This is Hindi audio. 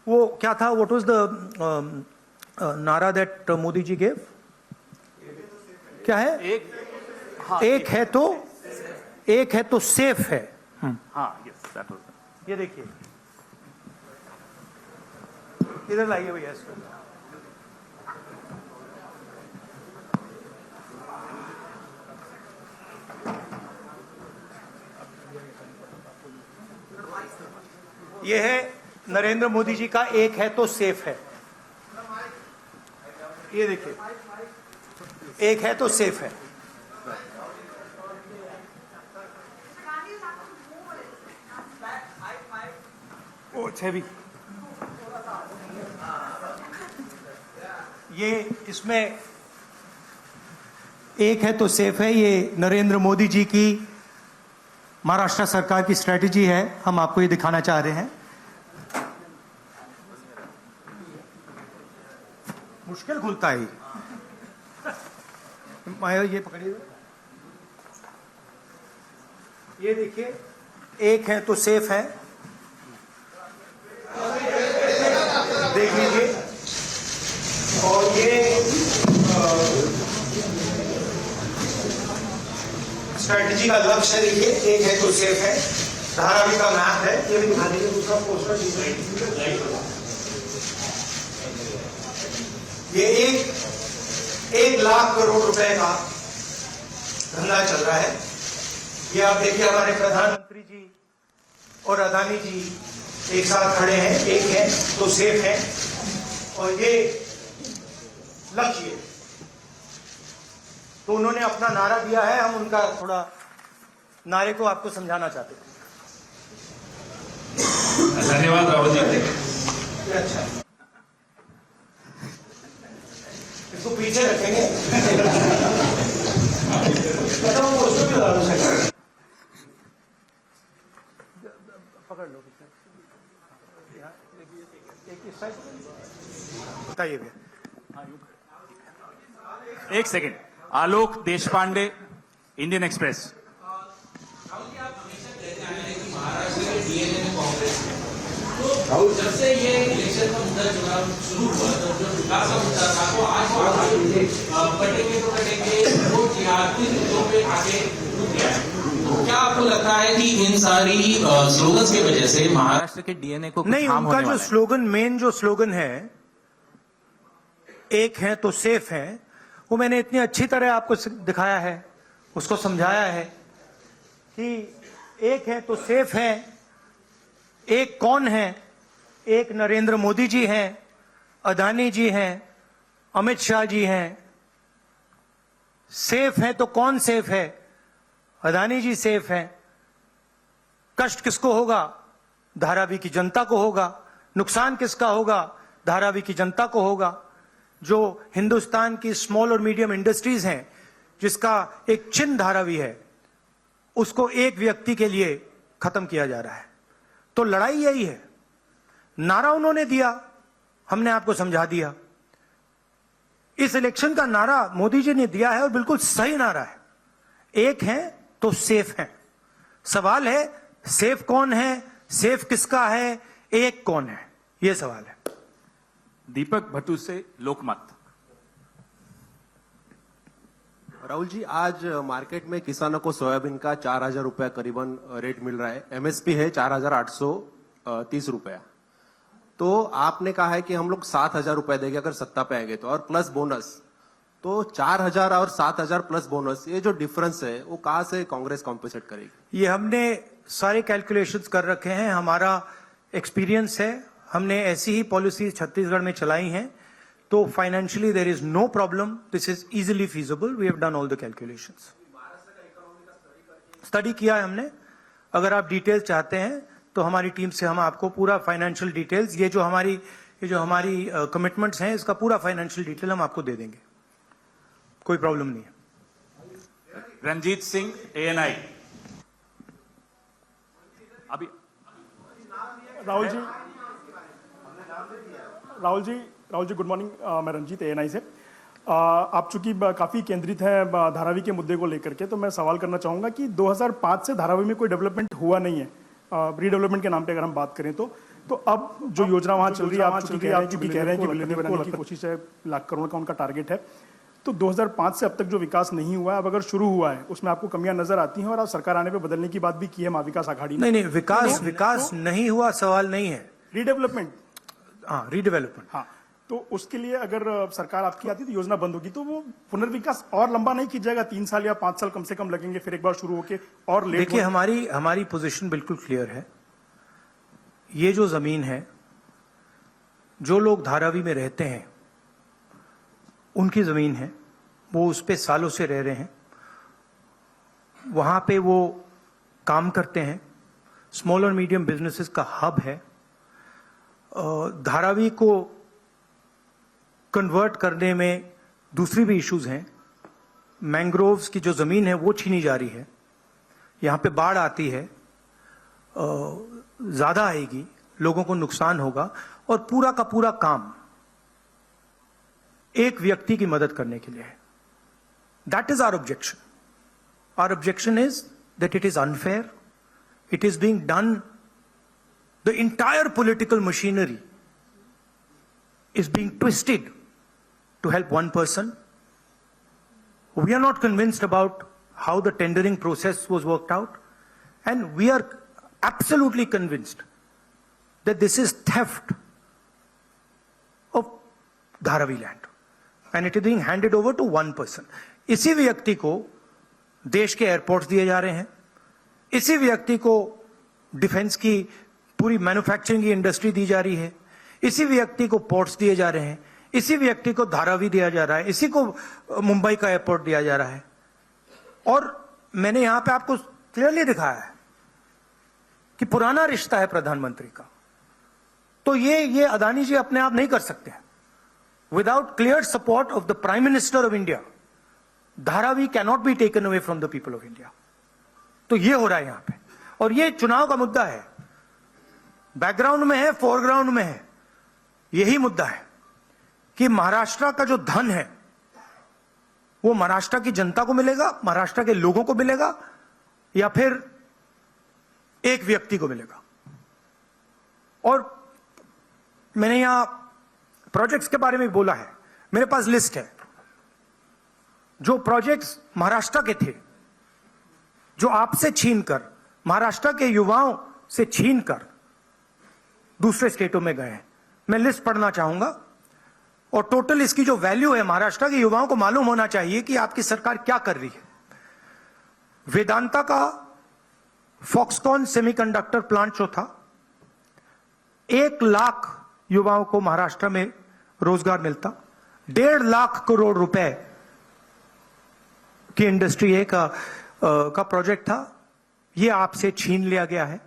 वो क्या था? व्हाट वाज द नारा दैट मोदी जी गेव? क्या है? एक है तो सेफ है। ये देखिए, इधर लाइए भैया इसको। ये है नरेंद्र मोदी जी का एक है तो सेफ है। ये देखिए, एक है तो सेफ है। ओ भी ये इसमें एक है तो सेफ है। ये नरेंद्र मोदी जी की महाराष्ट्र सरकार की स्ट्रेटजी है। हम आपको ये दिखाना चाह रहे हैं। मुश्किल खुलता है ये पकड़िए। ये देखिए, एक है तो सेफ है। देख लीजिए। और ये स्ट्रेटजी का लक्ष्य देखिए, एक है तो सेफ है। धारावी का मैप है, ये भी दिखा दीजिए। दूसरा पोस्टर ये 1 लाख करोड़ रुपए का धंधा चल रहा है। ये आप देखिए, हमारे प्रधानमंत्री जी और अदानी जी एक साथ खड़े हैं। एक है तो सेफ है, और ये लक्ष्य। तो उन्होंने अपना नारा दिया है, हम उनका थोड़ा नारे को आपको समझाना चाहते हैं। धन्यवाद राहुल जी। अच्छा, इसको पीछे रखेंगे। पकड़ लो, बताइए भैया। एक सेकेंड। आलोक देशपांडे, इंडियन एक्सप्रेस। राहुल, जब से ये इलेक्शन का मुद्दा चुनाव शुरू हुआ तो जो विकास का मुद्दा था वो आज कटेंगे तो कटेंगे वोट जिहादी मुद्दों पे आगे रुक गया है। क्या आपको लगता है कि इन सारी स्लोगन्स की वजह से महाराष्ट्र के डीएनए को नहीं, उनका जो स्लोगन, मेन जो स्लोगन है, एक है तो सेफ है, वो मैंने इतनी अच्छी तरह आपको दिखाया है, उसको समझाया है कि एक है तो सेफ है। एक कौन है? एक नरेंद्र मोदी जी हैं, अदानी जी हैं, अमित शाह जी हैं। सेफ है तो कौन सेफ है? अदानी जी सेफ हैं। कष्ट किसको होगा? धारावी की जनता को होगा। नुकसान किसका होगा? धारावी की जनता को होगा। जो हिंदुस्तान की स्मॉल और मीडियम इंडस्ट्रीज हैं, जिसका एक चिन्ह धारावी है, उसको एक व्यक्ति के लिए खत्म किया जा रहा है। तो लड़ाई यही है। नारा उन्होंने दिया, हमने आपको समझा दिया। इस इलेक्शन का नारा मोदी जी ने दिया है और बिल्कुल सही नारा है। एक है तो सेफ है। सवाल है, सेफ कौन है, सेफ किसका है, एक कौन है, यह सवाल है। दीपक भट्टू से लोकमत। राहुल जी, आज मार्केट में किसानों को सोयाबीन का 4,000 रुपया करीबन रेट मिल रहा है। एमएसपी है 4,830 रुपया। तो आपने कहा है कि हम लोग 7,000 रुपए देंगे अगर सत्ता पे आएंगे तो, और प्लस बोनस। तो 4,000 और 7,000 प्लस बोनस, ये जो डिफरेंस है वो कहां से कांग्रेस कॉम्पेंसेट करेगी? ये हमने सारे कैलकुलेशंस कर रखे हैं, हमारा एक्सपीरियंस है। हमने ऐसी ही पॉलिसी छत्तीसगढ़ में चलाई हैं। तो financially there is no problem, this is easily feasible. We have done all the calculations. Study किया है हमने। अगर आप डिटेल्स चाहते हैं तो हमारी टीम से हम आपको पूरा फाइनेंशियल डिटेल्स, ये जो हमारी कमिटमेंट्स हैं, इसका पूरा फाइनेंशियल डिटेल हम आपको दे देंगे। कोई प्रॉब्लम नहीं है। रंजीत सिंह, ANI। अभी राहुल जी गुड मॉर्निंग। मैं रंजीत, ANI से। आप चूंकि काफ़ी केंद्रित हैं धारावी के मुद्दे को लेकर के, तो मैं सवाल करना चाहूँगा कि 2005 से धारावी में कोई डेवलपमेंट हुआ नहीं है। रीडेवलपमेंट के नाम पे अगर हम बात करें तो तो अब जो योजना वहां चल रही है, आप चूंकि आप कह रहे हैं कि बिलियनियर बनाने की कोशिश है, लाख करोड़ का उनका टारगेट है, तो 2005 से अब तक जो विकास नहीं हुआ है, अब अगर शुरू हुआ है उसमें आपको कमियां नजर आती हैं, और आप सरकार आने पे बदलने की बात भी की है महाविकास आघाड़ी ने। नहीं, विकास नहीं हुआ सवाल नहीं है, रीडेवलपमेंट, हाँ, रीडेवलपमेंट। हाँ, तो उसके लिए अगर सरकार आपकी आती तो योजना बंद होगी, तो वो पुनर्विकास और लंबा नहीं किया जाएगा, 3 साल या 5 साल कम से कम लगेंगे, फिर एक बार शुरू होके और लेट। देखिए, हमारी पोजीशन बिल्कुल क्लियर है। ये जो जमीन है, जो लोग धारावी में रहते हैं उनकी जमीन है, वो उस पे सालों से रह रहे हैं, वहां पे वो काम करते हैं, स्मॉल और मीडियम बिजनेसेस का हब है। धारावी को कन्वर्ट करने में दूसरी भी इश्यूज हैं। मैंग्रोव्स की जो जमीन है वो छीनी जा रही है, यहां पे बाढ़ आती है, ज्यादा आएगी, लोगों को नुकसान होगा, और पूरा का पूरा काम एक व्यक्ति की मदद करने के लिए है। That is our objection. Our objection is that it is unfair, it is being done, the entire political machinery is being twisted to help one person. We are not convinced about how the tendering process was worked out, and we are absolutely convinced that this is theft of Dharavi land, and it is being handed over to one person. इसी व्यक्ति को देश के एयरपोर्ट्स दिए जा रहे हैं, इसी व्यक्ति को डिफेंस की पूरी मैन्युफैक्चरिंग की इंडस्ट्री दी जा रही है, इसी व्यक्ति को पोर्ट्स दिए जा रहे हैं, इसी व्यक्ति को धारावी दिया जा रहा है, इसी को मुंबई का एयरपोर्ट दिया जा रहा है। और मैंने यहां पे आपको क्लियरली दिखाया है कि पुराना रिश्ता है प्रधानमंत्री का, तो ये अदानी जी अपने आप नहीं कर सकते। Without clear support of the prime minister of India, Dharavi can not be taken away from the people of India. तो ये हो रहा है यहां पे, और ये चुनाव का मुद्दा है, बैकग्राउंड में है, फोरग्राउंड में है। यही मुद्दा है कि महाराष्ट्र का जो धन है वो महाराष्ट्र की जनता को मिलेगा, महाराष्ट्र के लोगों को मिलेगा, या फिर एक व्यक्ति को मिलेगा। और मैंने यहां प्रोजेक्ट्स के बारे में बोला है, मेरे पास लिस्ट है जो प्रोजेक्ट्स महाराष्ट्र के थे, जो आपसे छीनकर, महाराष्ट्र के युवाओं से छीनकर दूसरे स्टेटों में गए हैं। मैं लिस्ट पढ़ना चाहूंगा, और टोटल इसकी जो वैल्यू है, महाराष्ट्र के युवाओं को मालूम होना चाहिए कि आपकी सरकार क्या कर रही है। वेदांता का फॉक्सकॉन सेमीकंडक्टर प्लांट जो था, 1 लाख युवाओं को महाराष्ट्र में रोजगार मिलता, 1.5 लाख करोड़ रुपए की इंडस्ट्री का प्रोजेक्ट था, यह आपसे छीन लिया गया है।